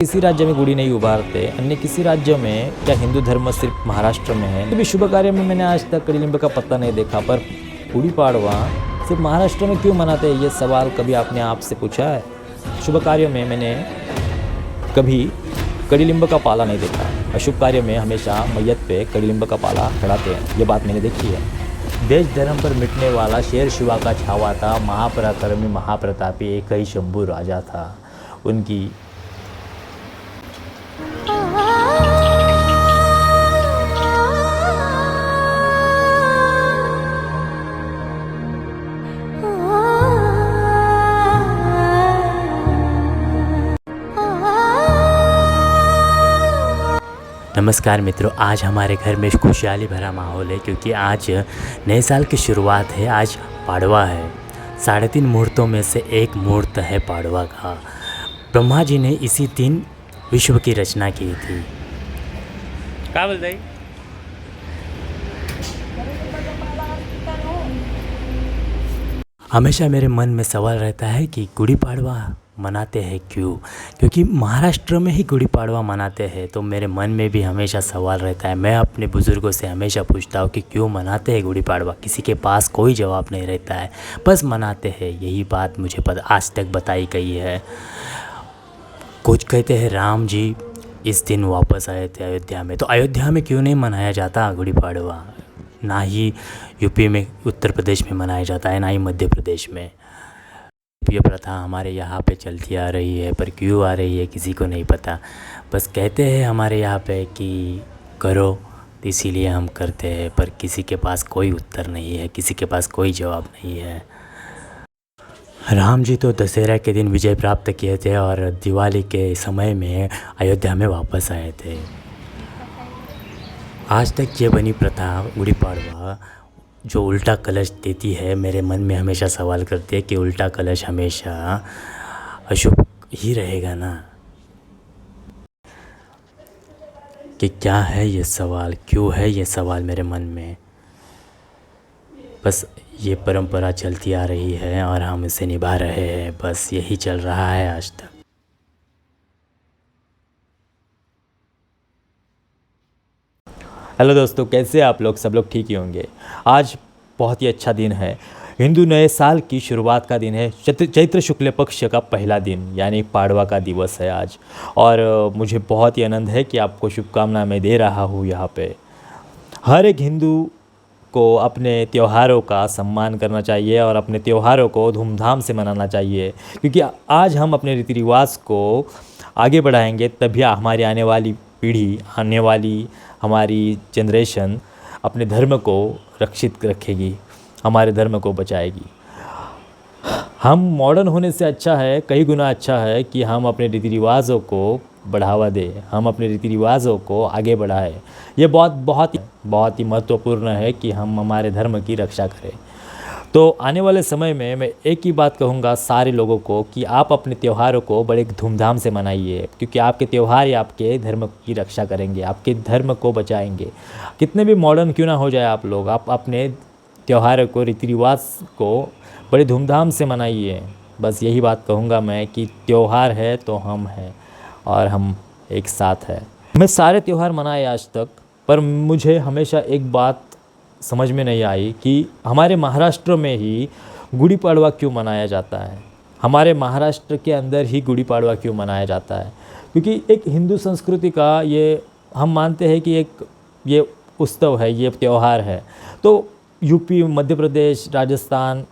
किसी राज्य में गुड़ी नहीं उभारते, अन्य किसी राज्य में, क्या हिंदू धर्म सिर्फ महाराष्ट्र में है? कभी शुभ कार्य में मैंने आज तक कड़ीलिंब का पत्ता नहीं देखा, पर गुड़ी पाड़वा सिर्फ महाराष्ट्र में क्यों मनाते हैं, ये सवाल कभी आपने आप से पूछा है? शुभ कार्य में मैंने कभी कड़ीलिंब का पाला नहीं देखा। अशुभ कार्य में हमेशा मैयत पे कड़ीलिंब का पाला चढ़ाते हैं, ये बात मैंने देखी है। देश धर्म पर मिटने वाला शेर शिवा का छावा था, महापराक्रमी महाप्रतापी एक ही शंभू राजा था। उनकी नमस्कार मित्रों, आज हमारे घर में खुशहाली भरा माहौल है क्योंकि आज नए साल की शुरुआत है। आज पाड़वा है। 3.5 मुहूर्तों में से एक मुहूर्त है पाड़वा का। ब्रह्मा जी ने इसी दिन विश्व की रचना की थी। क्या बोलते हैं? हमेशा मेरे मन में सवाल रहता है कि गुड़ी पाड़वा मनाते हैं क्यों? क्योंकि महाराष्ट्र में ही गुड़ी पाड़वा मनाते हैं, तो मेरे मन में भी हमेशा सवाल रहता है। मैं अपने बुज़ुर्गों से हमेशा पूछता हूँ कि क्यों मनाते हैं गुड़ी पाड़वा। किसी के पास कोई जवाब नहीं रहता है, बस मनाते हैं, यही बात मुझे आज तक बताई गई है। कुछ कहते हैं राम जी इस दिन वापस आए थे अयोध्या में, तो अयोध्या में क्यों नहीं मनाया जाता गुड़ी पाड़वा? ना ही यूपी में, उत्तर प्रदेश में मनाया जाता है, ना ही मध्य प्रदेश में। ये प्रथा हमारे यहाँ पे चलती आ रही है, पर क्यों आ रही है किसी को नहीं पता। बस कहते हैं हमारे यहाँ पे कि करो, तो इसीलिए हम करते हैं, पर किसी के पास कोई उत्तर नहीं है, किसी के पास कोई जवाब नहीं है। राम जी तो दशहरा के दिन विजय प्राप्त किए थे और दिवाली के समय में अयोध्या में वापस आए थे। आज तक ये बनी प्रथा गुड़ी पाड़वा जो उल्टा कलश देती है, मेरे मन में हमेशा सवाल करती है कि उल्टा कलश हमेशा अशुभ ही रहेगा ना? कि क्या है ये सवाल, क्यों है ये सवाल मेरे मन में? बस ये परंपरा चलती आ रही है और हम इसे निभा रहे हैं, बस यही चल रहा है आज तक। हेलो दोस्तों, कैसे आप लोग? सब लोग ठीक ही होंगे। आज बहुत ही अच्छा दिन है, हिंदू नए साल की शुरुआत का दिन है। चैत्र शुक्ल पक्ष का पहला दिन यानी पाड़वा का दिवस है आज, और मुझे बहुत ही आनंद है कि आपको शुभकामना मैं दे रहा हूँ। यहाँ पे हर एक हिंदू को अपने त्योहारों का सम्मान करना चाहिए और अपने त्योहारों को धूमधाम से मनाना चाहिए, क्योंकि आज हम अपने रीति रिवाज को आगे बढ़ाएंगे, तभी हमारी आने वाली पीढ़ी, आने वाली हमारी जनरेशन अपने धर्म को रक्षित रखेगी, हमारे धर्म को बचाएगी। हम मॉडर्न होने से अच्छा है, कई गुना अच्छा है कि हम अपने रीति रिवाज़ों को बढ़ावा दें, हम अपने रीति रिवाज़ों को आगे बढ़ाएं। ये बहुत ही महत्वपूर्ण है कि हम हमारे धर्म की रक्षा करें। तो आने वाले समय में मैं एक ही बात कहूँगा सारे लोगों को कि आप अपने त्योहारों को बड़े धूमधाम से मनाइए, क्योंकि आपके त्यौहार ही आपके धर्म की रक्षा करेंगे, आपके धर्म को बचाएंगे। कितने भी मॉडर्न क्यों ना हो जाए आप लोग, आप अपने त्योहारों को, रीति रिवाज को बड़े धूमधाम से मनाइए। बस यही बात कहूँगा मैं कि त्यौहार है तो हम हैं और हम एक साथ हैं। मैं सारे त्यौहार मनाए आज तक, पर मुझे हमेशा एक बात समझ में नहीं आई कि हमारे महाराष्ट्र में ही गुड़ी पाड़वा क्यों मनाया जाता है, हमारे महाराष्ट्र के अंदर ही गुड़ी पाड़वा क्यों मनाया जाता है। क्योंकि एक हिंदू संस्कृति का ये हम मानते हैं कि एक ये उत्सव है, ये त्यौहार है। तो यूपी, मध्य प्रदेश, राजस्थान,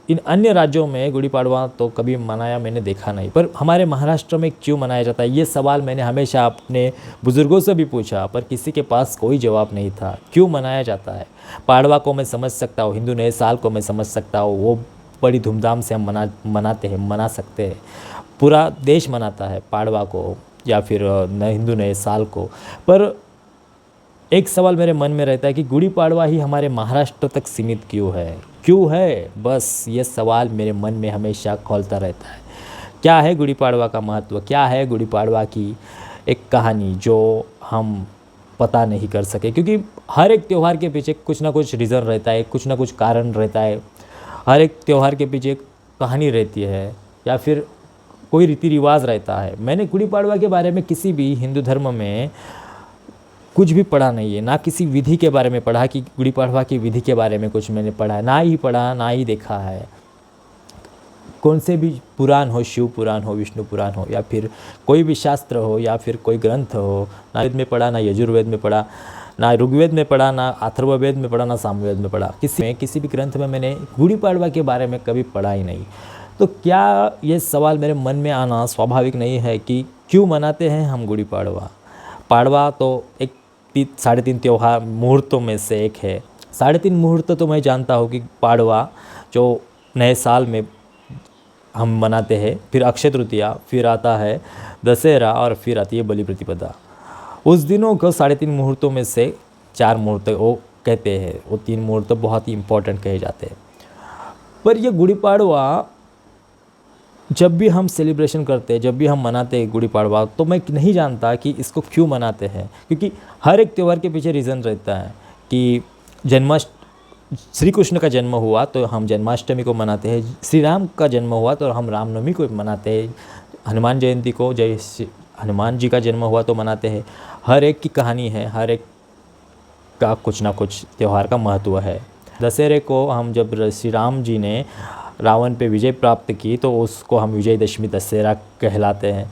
इन अन्य राज्यों में गुड़ी पाड़वा तो कभी मनाया मैंने देखा नहीं, पर हमारे महाराष्ट्र में क्यों मनाया जाता है, ये सवाल मैंने हमेशा अपने बुज़ुर्गों से भी पूछा, पर किसी के पास कोई जवाब नहीं था। क्यों मनाया जाता है? पाड़वा को मैं समझ सकता हूँ, हिंदू नए साल को मैं समझ सकता हूँ, वो बड़ी धूमधाम से हम मनाते हैं, मना सकते हैं। पूरा देश मनाता है पाड़वा को या फिर हिंदू नए साल को। पर एक सवाल मेरे मन में रहता है कि गुड़ी पाड़वा ही हमारे महाराष्ट्र तक सीमित क्यों है? बस ये सवाल मेरे मन में हमेशा खौलता रहता है। क्या है गुड़ी पाड़वा का महत्व? क्या है गुड़ी पाड़वा की एक कहानी जो हम पता नहीं कर सके? क्योंकि हर एक त्यौहार के पीछे कुछ ना कुछ रीज़न रहता है, कुछ ना कुछ कारण रहता है। हर एक त्यौहार के पीछे कहानी रहती है, या फिर कोई रीति रिवाज रहता है। मैंने गुड़ी पाड़वा के बारे में किसी भी हिंदू धर्म में कुछ भी पढ़ा नहीं है, ना किसी विधि के बारे में पढ़ा कि गुड़ी पाड़वा की विधि के बारे में कुछ मैंने पढ़ा है, ना ही पढ़ा ना ही देखा है। कौन से भी पुराण हो, शिव पुराण हो, विष्णु पुराण हो, या फिर कोई भी शास्त्र हो, या फिर कोई ग्रंथ हो, ना वेद में पढ़ा, ना यजुर्वेद में पढ़ा, ना ऋग्वेद में पढ़ा, ना अथर्ववेद में पढ़ा, ना सामवेद में पढ़ा। किसी भी ग्रंथ में मैंने गुड़ी पाड़वा के बारे में कभी पढ़ा ही नहीं। तो क्या ये सवाल मेरे मन में आना स्वाभाविक नहीं है कि क्यों मनाते हैं हम गुड़ी पाड़वा? पाड़वा तो एक 3.5 त्यौहार मुहूर्तों में से एक है। 3.5 मुहूर्त तो मैं जानता हूँ कि पाड़वा जो नए साल में हम मनाते हैं, फिर अक्षय तृतीया, फिर आता है दशहरा और फिर आती है बलि प्रतिपदा। उस दिनों को 3.5 मुहूर्तों में से 4 मुहूर्त वो कहते हैं, वो 3 मुहूर्त बहुत ही इम्पोर्टेंट कहे जाते हैं। पर ये गुड़ी पाड़वा जब भी हम सेलिब्रेशन करते हैं, जब भी हम मनाते हैं गुड़ी पाड़वा, तो मैं नहीं जानता कि इसको क्यों मनाते हैं, क्योंकि हर एक त्यौहार के पीछे रीज़न रहता है कि श्री कृष्ण का जन्म हुआ तो हम जन्माष्टमी को मनाते हैं, श्री राम का जन्म हुआ तो हम रामनवमी को मनाते हैं, हनुमान जयंती को हनुमान जी का जन्म हुआ तो मनाते हैं। हर एक की कहानी है, हर एक का कुछ ना कुछ त्यौहार का महत्व है। दशहरे को हम जब श्री राम जी ने रावण पे विजय प्राप्त की तो उसको हम विजयदशमी दशहरा कहलाते हैं।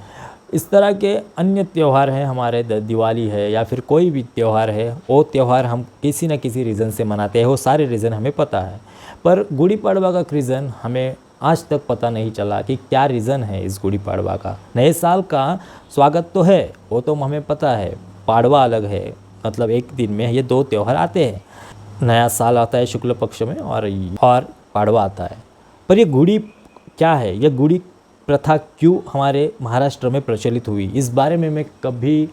इस तरह के अन्य त्यौहार हैं हमारे, दिवाली है या फिर कोई भी त्यौहार है, वो त्यौहार हम किसी न किसी रीज़न से मनाते हैं। वो सारे रीज़न हमें पता है, पर गुड़ी पाड़वा का रीज़न हमें आज तक पता नहीं चला कि क्या रीज़न है इस गुड़ी पाड़वा का। नए साल का स्वागत तो है, वो तो हमें पता है, पाड़वा अलग है, मतलब एक दिन में ये 2 त्यौहार आते हैं। नया साल आता है शुक्ल पक्ष में और पाड़वा आता है। पर ये गुड़ी क्या है, ये गुड़ी प्रथा क्यों हमारे महाराष्ट्र में प्रचलित हुई, इस बारे में मैं कभी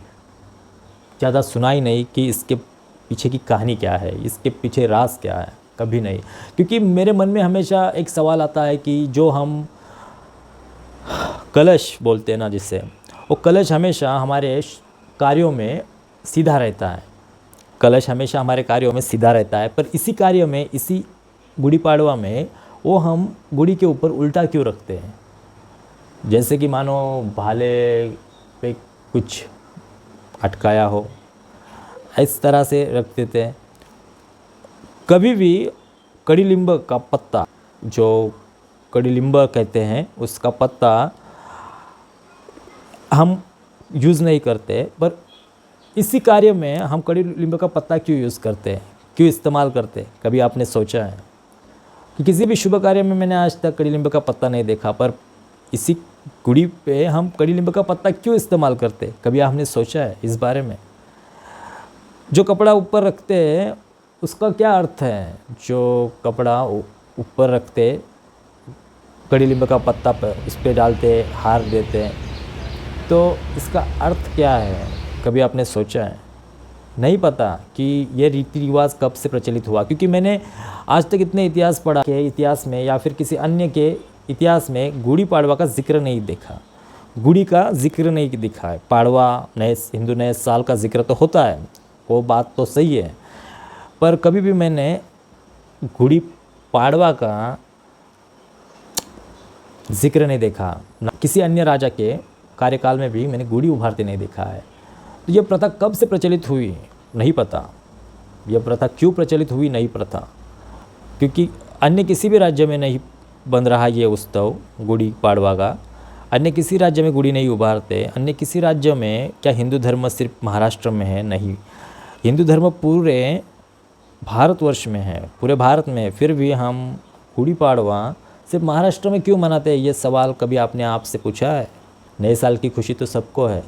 ज़्यादा सुना ही नहीं कि इसके पीछे की कहानी क्या है, इसके पीछे राज क्या है, कभी नहीं। क्योंकि मेरे मन में हमेशा एक सवाल आता है कि जो हम कलश बोलते हैं ना, जिससे वो कलश हमेशा हमारे कार्यों में सीधा रहता है, कलश हमेशा हमारे कार्यों में सीधा रहता है, पर इसी कार्य में, इसी गुड़ी पाड़वा में वो हम गुड़ी के ऊपर उल्टा क्यों रखते हैं? जैसे कि मानो भाले पे कुछ अटकाया हो, इस तरह से रख देते हैं। कभी भी कड़ी लिंब का पत्ता, जो कड़ी लिंब कहते हैं, उसका पत्ता हम यूज़ नहीं करते, पर इसी कार्य में हम कड़ी लिंब का पत्ता क्यों यूज़ करते हैं, क्यों इस्तेमाल करते हैं? कभी आपने सोचा है कि किसी भी शुभ कार्य में मैंने आज तक कड़ी लिंब का पत्ता नहीं देखा, पर इसी गुड़ी पे हम कड़ी लिंब का पत्ता क्यों इस्तेमाल करते? कभी आपने सोचा है इस बारे में? जो कपड़ा ऊपर रखते हैं उसका क्या अर्थ है? जो कपड़ा ऊपर रखते, कड़ी लिंब का पत्ता पर उस पर डालते, हार देते, तो इसका अर्थ क्या है? कभी आपने सोचा है? नहीं पता कि ये रीति रिवाज कब से प्रचलित हुआ, क्योंकि मैंने आज तक इतने इतिहास पढ़ा के इतिहास में या फिर किसी अन्य के इतिहास में गुड़ी पाड़वा का जिक्र नहीं देखा, गुड़ी का जिक्र नहीं दिखा है। पाड़वा हिंदू नए साल का जिक्र तो होता है, वो बात तो सही है, पर कभी भी मैंने गुड़ी पाड़वा का जिक्र नहीं देखा। किसी अन्य राजा के कार्यकाल में भी मैंने गुड़ी उभारते नहीं देखा है। तो ये प्रथा कब से प्रचलित हुई नहीं पता, यह प्रथा क्यों प्रचलित हुई नहीं पता, क्योंकि अन्य किसी भी राज्य में नहीं बन रहा ये उत्सव गुड़ी पाड़वा का। अन्य किसी राज्य में गुड़ी नहीं उभारते, अन्य किसी राज्य में। क्या हिंदू धर्म सिर्फ महाराष्ट्र में है? नहीं, हिंदू धर्म पूरे भारतवर्ष में है, पूरे भारत में। फिर भी हम गुड़ी पाड़वा सिर्फ महाराष्ट्र में क्यों मनाते हैं, ये सवाल कभी आपने आप से पूछा है? नए साल की खुशी तो सबको है,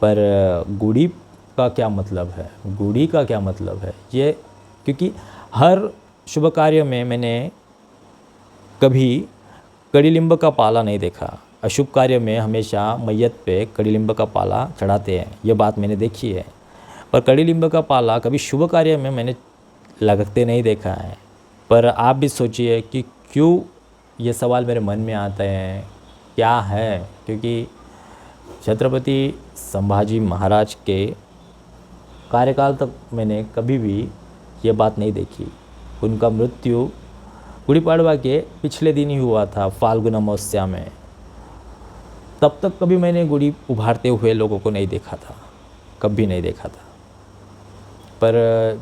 पर गुड़ी का क्या मतलब है, गुड़ी का क्या मतलब है ये? क्योंकि हर शुभ कार्य में मैंने कभी कड़ी लिंब का पाला नहीं देखा। अशुभ कार्य में हमेशा मैयत पे कड़ी लिंब का पाला चढ़ाते हैं, ये बात मैंने देखी है, पर कड़ी लिंब का पाला कभी शुभ कार्य में मैंने लगते नहीं देखा है। पर आप भी सोचिए कि क्यों ये सवाल मेरे मन में आते हैं, क्या है? क्योंकि छत्रपति संभाजी महाराज के कार्यकाल तक मैंने कभी भी ये बात नहीं देखी। उनका मृत्यु गुड़ी पाड़वा के पिछले दिन ही हुआ था, फाल्गुन अमावस्या में। तब तक कभी मैंने गुड़ी उभारते हुए लोगों को नहीं देखा था, कभी नहीं देखा था। पर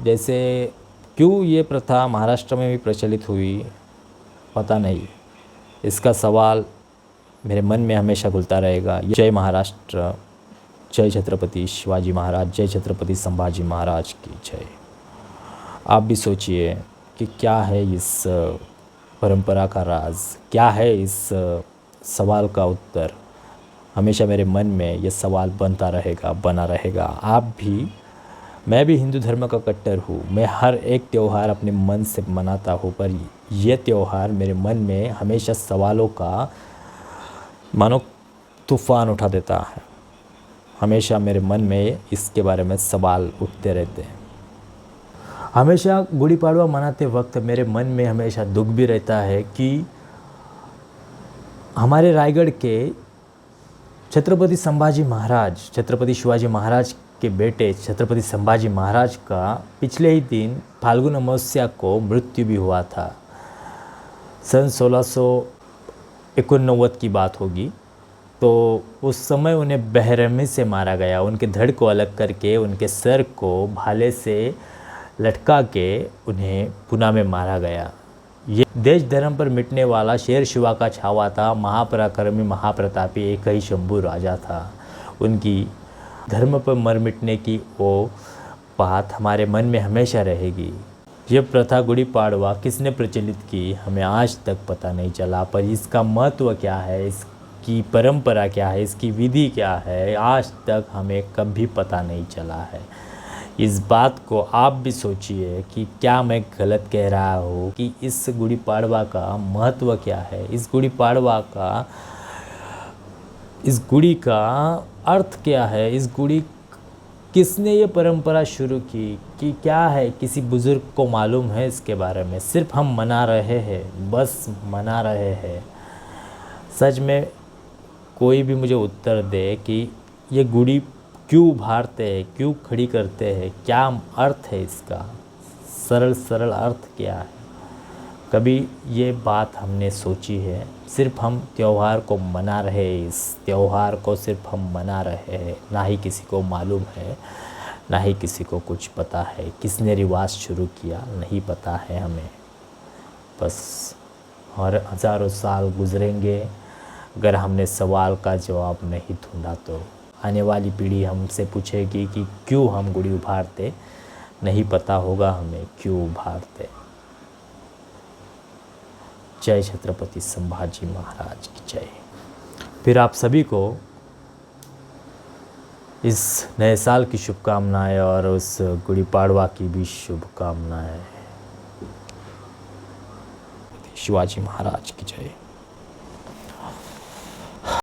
जैसे क्यों ये प्रथा महाराष्ट्र में भी प्रचलित हुई पता नहीं, इसका सवाल मेरे मन में हमेशा घुलता रहेगा। जय महाराष्ट्र, जय छत्रपति शिवाजी महाराज, जय छत्रपति संभाजी महाराज की जय। आप भी सोचिए कि क्या है इस परंपरा का राज, क्या है इस सवाल का उत्तर। हमेशा मेरे मन में ये सवाल बनता रहेगा, बना रहेगा। आप भी, मैं भी हिंदू धर्म का कट्टर हूँ। मैं हर एक त्यौहार अपने मन से मनाता हूँ, पर यह त्यौहार मेरे मन में हमेशा सवालों का मानो तूफ़ान उठा देता है। हमेशा मेरे मन में इसके बारे में सवाल उठते रहते हैं। हमेशा गुड़ी पाड़वा मनाते वक्त मेरे मन में हमेशा दुख भी रहता है कि हमारे रायगढ़ के छत्रपति संभाजी महाराज, छत्रपति शिवाजी महाराज के बेटे छत्रपति संभाजी महाराज का पिछले ही दिन फाल्गुन अमावस्या को मृत्यु भी हुआ था। सन 1689 की बात होगी। तो उस समय उन्हें बेरहमी से मारा गया। उनके धड़ को अलग करके उनके सर को भाले से लटका के उन्हें पुणे में मारा गया। ये देश धर्म पर मिटने वाला शेर शिवा का छावा था। महापराक्रमी महाप्रतापी एक ही शंभू राजा था। उनकी धर्म पर मर मिटने की वो बात हमारे मन में हमेशा रहेगी। ये प्रथा गुड़ी पाड़वा किसने प्रचलित की हमें आज तक पता नहीं चला, पर इसका महत्व क्या है, इसकी परंपरा क्या है, इसकी विधि क्या है, आज तक हमें कभी पता नहीं चला है। इस बात को आप भी सोचिए कि क्या मैं गलत कह रहा हूँ कि इस गुड़ी पाड़वा का महत्व क्या है, इस गुड़ी पाड़वा का, इस गुड़ी का अर्थ क्या है, इस गुड़ी किसने ये परंपरा शुरू की कि क्या है, किसी बुज़ुर्ग को मालूम है इसके बारे में? सिर्फ हम मना रहे हैं, बस मना रहे हैं। सच में कोई भी मुझे उत्तर दे कि ये गुड़ी क्यों उभारते हैं, क्यों खड़ी करते हैं, क्या अर्थ है इसका, सरल सरल अर्थ क्या है? कभी ये बात हमने सोची है? सिर्फ हम त्यौहार को मना रहे हैं, इस त्यौहार को सिर्फ हम मना रहे हैं, ना ही किसी को मालूम है, ना ही किसी को कुछ पता है। किसने रिवाज शुरू किया नहीं पता है हमें। बस और हज़ारों साल गुजरेंगे, अगर हमने सवाल का जवाब नहीं ढूंढा तो आने वाली पीढ़ी हमसे पूछेगी कि क्यों हम गुड़ी उभारते, नहीं पता होगा हमें क्यों उभारते। जय छत्रपति संभाजी महाराज की जय। फिर आप सभी को इस नए साल की शुभकामनाएं और उस गुड़ी पाड़वा की भी शुभकामनाएं। शिवाजी महाराज की जय।